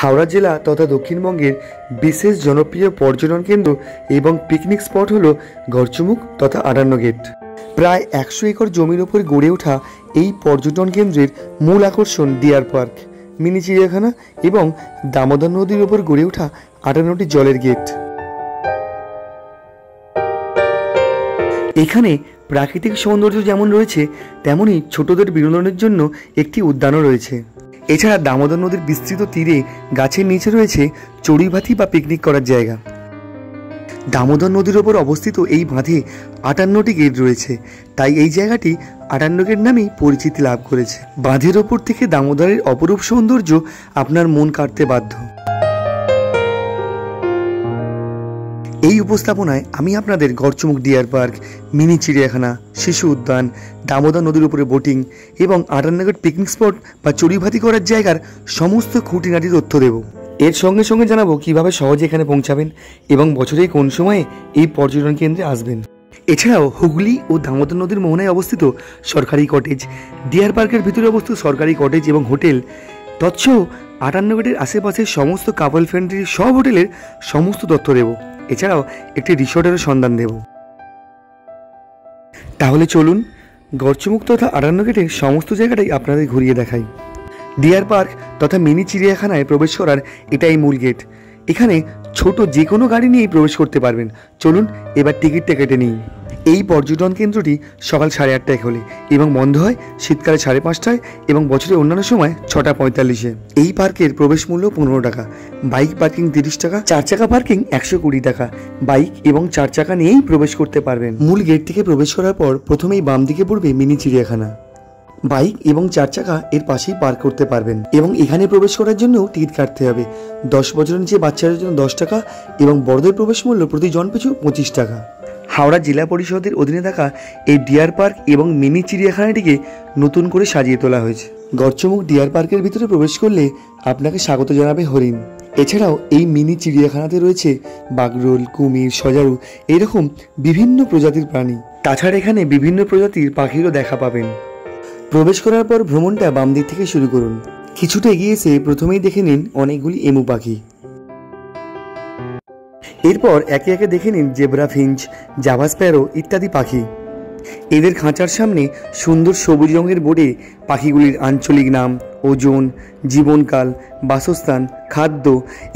হাওড়া জেলা তথা দক্ষিণবঙ্গের বিশেষ জনপ্রিয় পর্যটন কেন্দ্র এবং পিকনিক স্পট হলো গড়চুমুক তথা 58 গেট। প্রায় 100 একর জমির ওপর গড়ে ওঠা এই পর্যটন কেন্দ্রের মূল আকর্ষণ ডিয়ার পার্ক, মিনি চিড়িয়াখানা এবং দামোদর নদীর ওপর গড়ে ওঠা 58টি জলের গেট। এখানে প্রাকৃতিক সৌন্দর্য যেমন রয়েছে, তেমনি ছোটদের বিনোদনের জন্য একটি উদ্যানও রয়েছে। এছাড়া দামোদর নদীর বিস্তৃত তীরে গাছের নিচে রয়েছে চড়ুইভাতি বা পিকনিক করার জায়গা। দামোদর নদীর ওপর অবস্থিত এই বাঁধে 58টি গেট রয়েছে, তাই এই জায়গাটি 58 গেট নামেই পরিচিতি লাভ করেছে। বাঁধের ওপর থেকে দামোদরের অপরূপ সৌন্দর্য আপনার মন কাড়তে বাধ্য। এই উপস্থাপনায় আমি আপনাদের গড়চুমুক ডিয়ার পার্ক, মিনি চিড়িয়াখানা, শিশু উদ্যান, দামোদর নদীর উপরে বোটিং এবং 58 গেট পিকনিক স্পট বা চড়ুইভাতি করার জায়গার সমস্ত খুঁটিনাটি তথ্য দেব। এর সঙ্গে সঙ্গে জানাবো কিভাবে সহজে এখানে পৌঁছাবেন এবং বছরে কোন সময়ে এই পর্যটন কেন্দ্রে আসবেন। এছাড়াও হুগলি ও দামোদর নদীর মোহনায় অবস্থিত সরকারি কটেজ, ডিয়ার পার্কের ভিতরে অবস্থিত সরকারি কটেজ এবং হোটেল তৎসহ 58 গেটের আশেপাশের সমস্ত কাপল ফ্রেন্ডলি সব হোটেলের সমস্ত তথ্য দেব। এছাড়াও একটি রিসোর্টেরও সন্ধান দেব। তাহলে চলুন গড়চুমুক তথা 58 গেটের সমস্ত জায়গাটাই আপনাদের ঘুরিয়ে দেখাই। ডিয়ার পার্ক তথা মিনি চিড়িয়াখানায় প্রবেশ করার এটাই মূল গেট। এখানে ছোট যে কোনো গাড়ি নিয়েই প্রবেশ করতে পারবেন। চলুন এবার টিকিটটা কেটে নিই। এই পর্যটন কেন্দ্রটি সকাল 8:30টায় খোলে এবং বন্ধ হয় শীতকালে 5:30টায় এবং বছরের অন্যান্য সময় 6:45-এ। এই পার্কের প্রবেশ মূল্য 15 টাকা, বাইক পার্কিং 30 টাকা, 4 চাকা পার্কিং 120 টাকা। বাইক এবং 4 চাকা নিয়েই প্রবেশ করতে পারবেন। মূল গেট থেকে প্রবেশ করার পর প্রথমেই বাম দিকে পড়বে মিনি চিড়িয়াখানা। বাইক এবং 4 চাকা এর পাশেই পার্ক করতে পারবেন এবং এখানে প্রবেশ করার জন্য টিকিট কাটতে হবে। 10 বছরের নিচে বাচ্চাদের জন্য 10 টাকা এবং বড়দের প্রবেশ মূল্য প্রতি জন পিছু 25 টাকা। হাওড়া জেলা পরিষদের অধীনে থাকা এই ডিয়ার পার্ক এবং মিনি চিড়িয়াখানাটিকে নতুন করে সাজিয়ে তোলা হয়েছে। গড়চুমুক ডিয়ার পার্কের ভিতরে প্রবেশ করলে আপনাকে স্বাগত জানাবে হরিণ। এছাড়াও এই মিনি চিড়িয়াখানাতে রয়েছে বাগরোল, কুমির, সজারু এরকম বিভিন্ন প্রজাতির প্রাণী। তাছাড়া এখানে বিভিন্ন প্রজাতির পাখিরও দেখা পাবেন। প্রবেশ করার পর ভ্রমণটা বাম দিক থেকে শুরু করুন। কিছুটা এগিয়ে এসে প্রথমেই দেখে নিন অনেকগুলি এমু পাখি। এরপর একে একে দেখে নিন জেব্রা ফিঞ্চ, জাভা স্প্যারো ইত্যাদি পাখি। এদের খাঁচার সামনে সুন্দর সবুজ রঙের বোর্ডে পাখিগুলির আঞ্চলিক নাম, ওজন, জীবনকাল, বাসস্থান, খাদ্য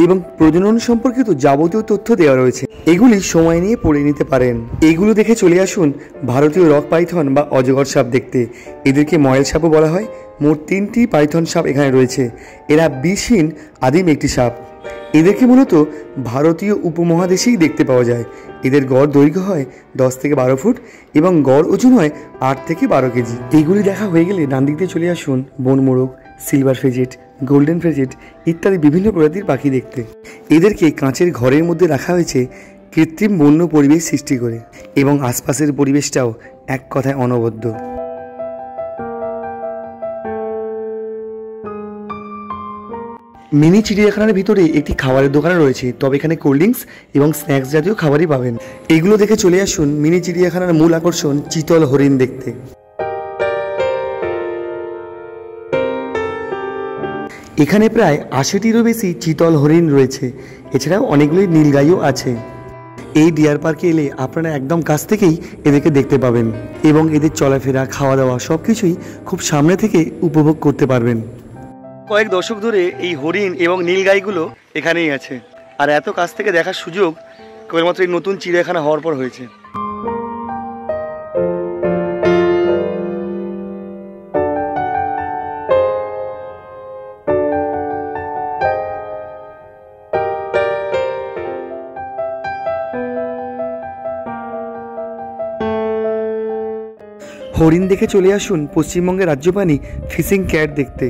এবং প্রজনন সম্পর্কিত যাবতীয় তথ্য দেওয়া রয়েছে। এগুলি সময় নিয়ে পড়ে নিতে পারেন। এগুলো দেখে চলে আসুন ভারতীয় রক পাইথন বা অজগর সাপ দেখতে। এদেরকে ময়েল সাপও বলা হয়। মোট 3টি পাইথন সাপ এখানে রয়েছে। এরা বিষহীন আদিম একটি সাপ। এদেরকে মূলত ভারতীয় উপমহাদেশেই দেখতে পাওয়া যায়। এদের গড় দৈর্ঘ্য হয় 10 থেকে 12 ফুট এবং গড় ওজন হয় 8 থেকে 12 কেজি। এইগুলি দেখা হয়ে গেলে ডান দিক দিয়ে চলে আসুন বনমোরগ, সিলভার ফেজেট, গোল্ডেন ফেজেট ইত্যাদি বিভিন্ন প্রজাতির পাখি দেখতে। এদেরকে কাঁচের ঘরের মধ্যে রাখা হয়েছে কৃত্রিম বন্য পরিবেশ সৃষ্টি করে এবং আশপাশের পরিবেশটাও এক কথায় অনবদ্য। মিনি চিড়িয়াখানার ভিতরে একটি খাবারের দোকান রয়েছে, তবে এখানে কোল্ড ড্রিঙ্কস এবং স্ন্যাক্স জাতীয় খাবারই পাবেন। এগুলো দেখে চলে আসুন মিনি চিড়িয়াখানার মূল আকর্ষণ চিতল হরিণ দেখতে। এখানে প্রায় 80টিরও বেশি চিতল হরিণ রয়েছে। এছাড়াও অনেকগুলি নীলগাইও আছে। এই ডিয়ার পার্কে এলে আপনারা একদম কাছ থেকেই এদেরকে দেখতে পাবেন এবং এদের চলাফেরা, খাওয়া দাওয়া সবকিছুই খুব সামনে থেকে উপভোগ করতে পারবেন। কয়েক দশক ধরে এই হরিণ এবং নীলগাইগুলো এখানেই আছে, আর এত কাছ থেকে দেখার সুযোগ কেবলমাত্র এই নতুন চিড়িয়াখানা হওয়ার পর হয়েছে। হরিণ দেখে চলে আসুন পশ্চিমবঙ্গের রাজ্য প্রাণী ফিশিং ক্যাট দেখতে।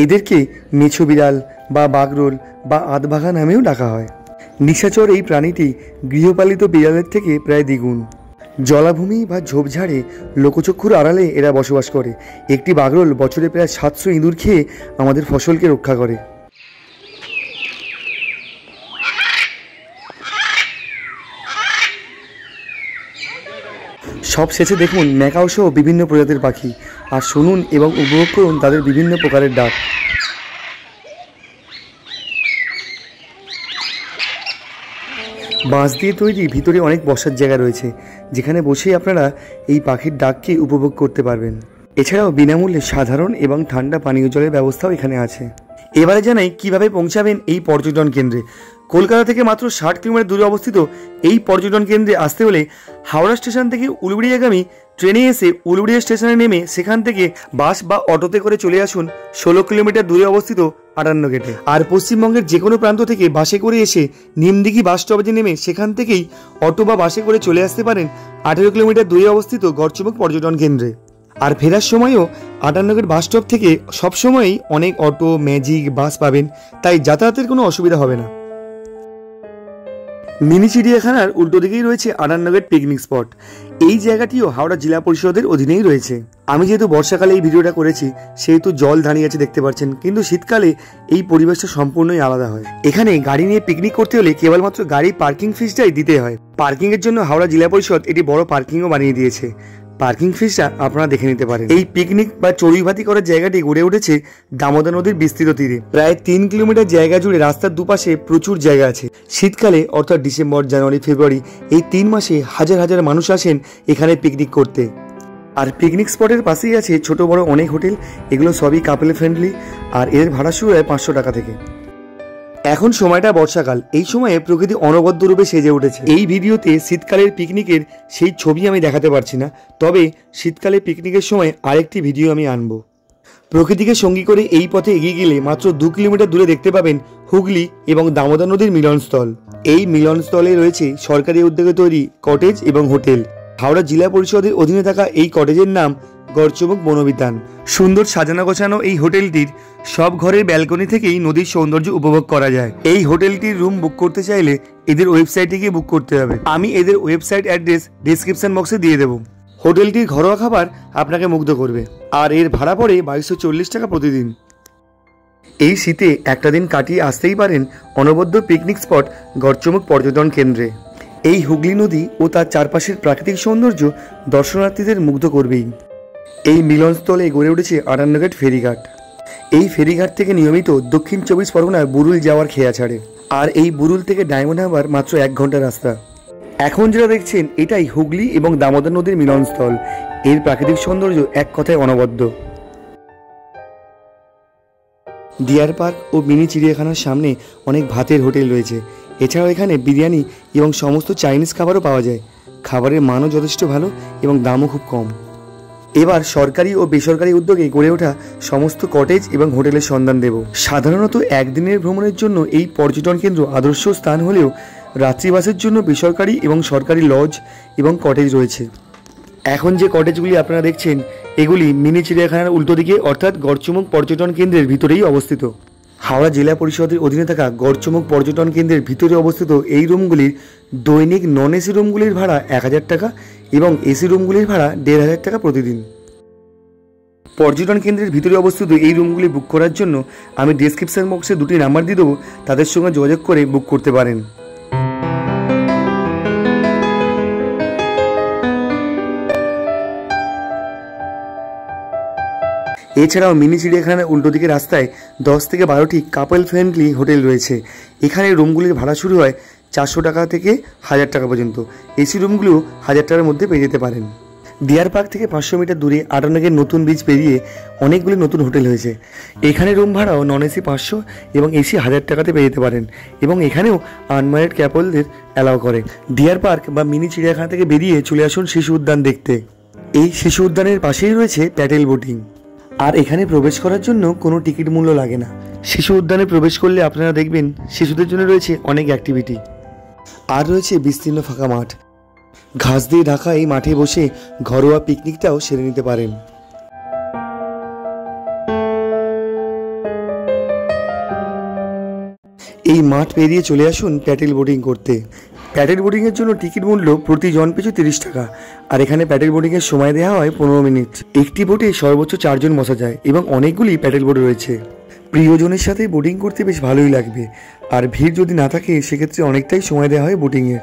এদেরকে মেছো বিড়াল বা বাগরোল বা আধবাঘা নামেও ডাকা হয়। নিশাচর এই প্রাণীটি গৃহপালিত বিড়ালের থেকে প্রায় দ্বিগুণ। জলাভূমি বা ঝোপঝাড়ে লোকচক্ষুর আড়ালে এরা বসবাস করে। একটি বাগরোল বছরে প্রায় 700 ইঁদুর খেয়ে আমাদের ফসলকে রক্ষা করে। সব শেষে দেখুন ম্যাকাও সহ বিভিন্ন প্রজাতির পাখি, আর শুনুন এবং উপভোগ করুন তাদের বিভিন্ন প্রকারের ডাক। বাঁশ দিয়ে তৈরি ভিতরে অনেক বসার জায়গা রয়েছে, যেখানে বসেই আপনারা এই পাখির ডাককে উপভোগ করতে পারবেন। এছাড়াও বিনামূল্যে সাধারণ এবং ঠান্ডা পানীয় জলের ব্যবস্থাও এখানে আছে। এবারে জানাই কিভাবে পৌঁছাবেন এই পর্যটন কেন্দ্রে। কলকাতা থেকে মাত্র 60 কিলোমিটার দূরে অবস্থিত এই পর্যটন কেন্দ্রে আসতে হলে হাওড়া স্টেশন থেকে উলুবেড়িয়াগামী ট্রেনে এসে উলুবেড়িয়া স্টেশনে নেমে সেখান থেকে বাস বা অটোতে করে চলে আসুন 16 কিলোমিটার দূরে অবস্থিত 58 গেটে। আর পশ্চিমবঙ্গের যে কোনো প্রান্ত থেকে বাসে করে এসে নিমদিঘি বাস স্টপেজে নেমে সেখান থেকেই অটো বা বাসে করে চলে আসতে পারেন 18 কিলোমিটার দূরে অবস্থিত গড়চুমুক পর্যটন কেন্দ্রে। আর ফেরার সময়ও 58 গেট বাস স্টপ থেকে সবসময়ই অনেক অটো, ম্যাজিক, বাস পাবেন, তাই যাতায়াতের কোনো অসুবিধা হবে না। মিনি চিড়িয়াখানার উল্টো দিকেই রয়েছে 58 গেট পিকনিক স্পট। এই জায়গাটিও হাওড়া জেলা পরিষদের অধীনেই রয়েছে। আমি যেহেতু বর্ষাকালে এই ভিডিওটা করেছি সেহেতু জল দাঁড়িয়ে আছে দেখতে পাচ্ছেন, কিন্তু শীতকালে এই পরিবেশটা সম্পূর্ণই আলাদা হয়। এখানে গাড়ি নিয়ে পিকনিক করতে হলে কেবলমাত্র গাড়ি পার্কিং ফিসটাই দিতে হয়। পার্কিং এর জন্য হাওড়া জেলা পরিষদ এটি বড় পার্কিংও বানিয়ে দিয়েছে। পার্কিং ফিসটা আপনারা দেখে নিতে পারেন। এই পিকনিক বা চড়ুইভাতি করার জায়গাটি গড়ে উঠেছে দামোদর নদীর বিস্তৃত তীরে। প্রায় 3 কিলোমিটার জায়গা জুড়ে রাস্তার দুপাশে প্রচুর জায়গা আছে। শীতকালে অর্থাৎ ডিসেম্বর, জানুয়ারি, ফেব্রুয়ারি এই 3 মাসে হাজার হাজার মানুষ আসেন এখানে পিকনিক করতে। আর পিকনিক স্পটের পাশেই আছে ছোট বড় অনেক হোটেল, এগুলো সবই কাপল ফ্রেন্ডলি। আর এর ভাড়া শুরু হয় 500 টাকা থেকে। এখন সময়টা বর্ষাকাল, এই সময়ে প্রকৃতি অনবদ্য রূপে সেজে উঠেছে। এই ভিডিওতে শীতকালের পিকনিকের সেই ছবি আমি দেখাতে পারছি না, তবে শীতকালে পিকনিকের সময় আরেকটি ভিডিও আমি আনবো। প্রকৃতিকে সঙ্গী করে এই পথে এগিয়ে গেলে মাত্র 2 কিলোমিটার দূরে দেখতে পাবেন হুগলি এবং দামোদর নদীর মিলনস্থল। এই মিলনস্থলে রয়েছে সরকারি উদ্যোগে তৈরি কটেজ এবং হোটেল। হাওড়া জেলা পরিষদের অধীনে থাকা এই কটেজের নাম গড়চুমুক বনবিতান। সুন্দর সাজানো গোছানো এই হোটেলটির সব ঘরের ব্যালকনি থেকেই নদীর সৌন্দর্য উপভোগ করা যায়। এই হোটেলটির রুম বুক করতে চাইলে এদের ওয়েবসাইটে গিয়ে বুক করতে হবে। আমি এদের ওয়েবসাইট অ্যাড্রেস ডিসক্রিপশন বক্সে দিয়ে দেবো। হোটেলটির ঘরোয়া খাবার আপনাকে মুগ্ধ করবে, আর এর ভাড়া পড়ে 2240 টাকা প্রতিদিন। এই শীতে একটা দিন কাটিয়ে আসতেই পারেন অনবদ্য পিকনিক স্পট গড়চুমুক পর্যটন কেন্দ্রে। এই হুগলি নদী ও তার চারপাশের প্রাকৃতিক সৌন্দর্য দর্শনার্থীদের মুগ্ধ করবেই। এই মিলনস্থলে গড়ে উঠেছে 58 গেট ফেরিঘাট। এই ফেরিঘাট থেকে নিয়মিত দক্ষিণ 24 পরগনার বুরুল যাওয়ার খেয়া ছাড়ে। আর এই বুরুল থেকে ডায়মন্ড হারবার মাত্র 1 ঘন্টা রাস্তা। এখন যেটা দেখছেন এটাই হুগলি এবং দামোদর নদীর মিলনস্থল। এর প্রাকৃতিক সৌন্দর্য এক কথায় অনবদ্য। ডিয়ার পার্ক ও মিনি চিড়িয়াখানার সামনে অনেক ভাতের হোটেল রয়েছে। এছাড়াও এখানে বিরিয়ানি এবং সমস্ত চাইনিজ খাবারও পাওয়া যায়। খাবারের মানও যথেষ্ট ভালো এবং দামও খুব কম। এবার সরকারি ও বেসরকারি উদ্যোগে গড়ে ওঠা সমস্ত কটেজ এবং হোটেলের সন্ধান দেব। সাধারণত একদিনের ভ্রমণের জন্য এই পর্যটন কেন্দ্র আদর্শ স্থান হলেও রাত্রিবাসের জন্য বেসরকারি এবং সরকারি লজ এবং কটেজ রয়েছে। এখন যে কটেজগুলি আপনারা দেখছেন এগুলি মিনি চিড়িয়াখানার উল্টো দিকে অর্থাৎ গড়চুমুক পর্যটন কেন্দ্রের ভিতরেই অবস্থিত। হাওড়া জেলা পরিষদের অধীনে থাকা গড়চুমুক পর্যটন কেন্দ্রের ভিতরে অবস্থিত এই রুমগুলির দৈনিক নন এসি রুমগুলির ভাড়া 1000 টাকা এবং এসি রুমগুলির ভাড়া 1500 টাকা প্রতিদিন। পর্যটন কেন্দ্রের ভিতরে অবস্থিত এই রুমগুলি বুক করার জন্য আমি ডেসক্রিপশন বক্সে 2টি নাম্বার দিয়ে দেবো, তাদের সঙ্গে যোগাযোগ করে বুক করতে পারেন। এছাড়াও মিনি চিড়িয়াখানার উল্টো দিকে রাস্তায় 10 থেকে 12টি কাপল ফ্রেন্ডলি হোটেল রয়েছে। এখানে রুমগুলির ভাড়া শুরু হয় 400 টাকা থেকে 1000 টাকা পর্যন্ত। এসি রুমগুলিও 1000 টাকার মধ্যে পেয়ে যেতে পারেন। ডিয়ার পার্ক থেকে 500 মিটার দূরে 58 গেট নতুন ব্রিজ পেরিয়ে অনেকগুলি নতুন হোটেল হয়েছে। এখানে রুম ভাড়াও নন এসি 500 এবং এসি 1000 টাকাতে পেয়ে যেতে পারেন, এবং এখানেও আনম্যারিড ক্যাপলদের অ্যালাউ করে। ডিয়ার পার্ক বা মিনি চিড়িয়াখানা থেকে বেরিয়ে চলে আসুন শিশু উদ্যান দেখতে। এই শিশু উদ্যানের পাশেই রয়েছে প্যাডেল বোটিং। আর এখানে প্রবেশ করার জন্য কোনো টিকিট মূল্য লাগে না। শিশু উদ্যানে প্রবেশ করলে আপনারা দেখবেন শিশুদের জন্য রয়েছে অনেক অ্যাক্টিভিটি, আর রয়েছে বিস্তীর্ণ ফাঁকা মাঠ। ঘাস দিয়ে ঢাকা এই মাঠে বসে ঘরোয়া পিকনিকটাও সেরে নিতে পারেন। এই মাঠ পেরিয়ে চলে আসুন প্যাডেল বোটিং করতে। প্যাডেল বোটিংয়ের জন্য টিকিট মূল্য প্রতি জন পিছু 30 টাকা। আর এখানে প্যাডেল বোটিংয়ের সময় দেওয়া হয় 15 মিনিট। একটি বোটে সর্বোচ্চ 4 জন বসা যায় এবং অনেকগুলি প্যাডেল বোট রয়েছে। প্রিয়জনের সাথে বোটিং করতে বেশ ভালোই লাগবে। আর ভিড় যদি না থাকে সেক্ষেত্রে অনেকটাই সময় দেওয়া হয় বোটিংয়ে।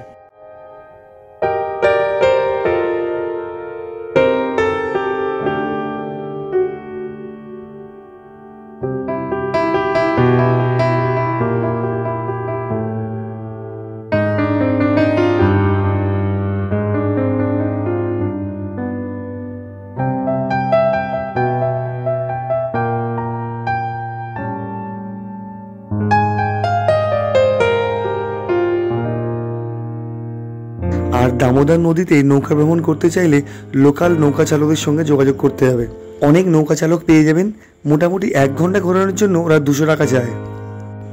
আর দামোদর নদীতে নৌকা ভ্রমণ করতে চাইলে লোকাল নৌকা চালকদের সঙ্গে যোগাযোগ করতে হবে। অনেক নৌকা চালক পেয়ে যাবেন, মোটামুটি 1 ঘন্টা ঘোরানোর জন্য ওরা 200 টাকা চায়।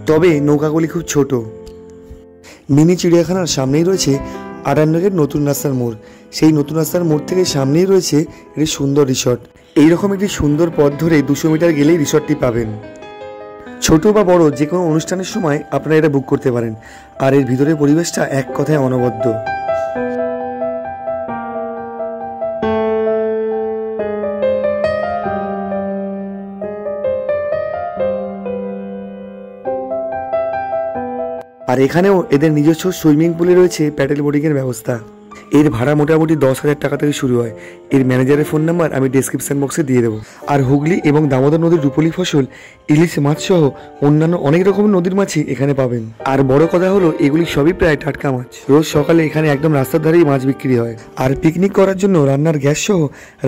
তবে নৌকাগুলি খুব ছোট। মিনি চিড়িয়াখানার সামনেই রয়েছে আটান্নগের নতুন রাস্তার মোড়। সেই নতুন রাস্তার মোড় থেকে সামনেই রয়েছে একটি সুন্দর রিসর্ট। এইরকম একটি সুন্দর পথ ধরে 200 মিটার গেলেই রিসর্টটি পাবেন। ছোট বা বড় যে কোনো অনুষ্ঠানের সময় আপনারা এটা বুক করতে পারেন। আর এর ভিতরের পরিবেশটা এক কথায় অনবদ্য। আর এখানেও এদের নিজস্ব সুইমিং পুলে রয়েছে প্যাডেল বোটিংয়ের ব্যবস্থা। এর ভাড়া মোটামুটি 10,000 টাকা থেকে শুরু হয়। এর ম্যানেজারের ফোন নাম্বার আমি ডেসক্রিপশন বক্সে দিয়ে দেবো। আর হুগলি এবং দামোদর নদীর রূপলি ফসল, ইলিশ মাছ সহ অন্যান্য অনেক রকমের নদীর মাছই এখানে পাবেন। আর বড় কথা হলো এগুলি সবই প্রায় টাটকা মাছ। রোজ সকালে এখানে একদম রাস্তার ধারেই মাছ বিক্রি হয়। আর পিকনিক করার জন্য রান্নার গ্যাস সহ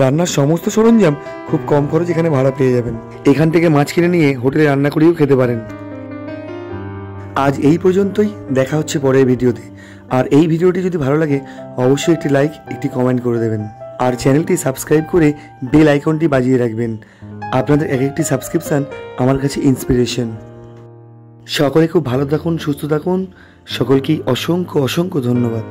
রান্নার সমস্ত সরঞ্জাম খুব কম খরচ এখানে ভাড়া পেয়ে যাবেন। এখান থেকে মাছ কিনে নিয়ে হোটেলে রান্না করেও খেতে পারেন। আজ এই পর্যন্তই, দেখা হচ্ছে পরের ভিডিওতে। আর এই ভিডিওটি যদি ভালো লাগে অবশ্যই একটি লাইক, একটি কমেন্ট করে দেবেন। আর চ্যানেলটি সাবস্ক্রাইব করে বেল আইকনটি বাজিয়ে রাখবেন। আপনাদের এক একটি সাবস্ক্রিপশান আমার কাছে ইন্সপিরেশন। সকলে খুব ভালো থাকুন, সুস্থ থাকুন। সকলকেই অসংখ্য অসংখ্য ধন্যবাদ।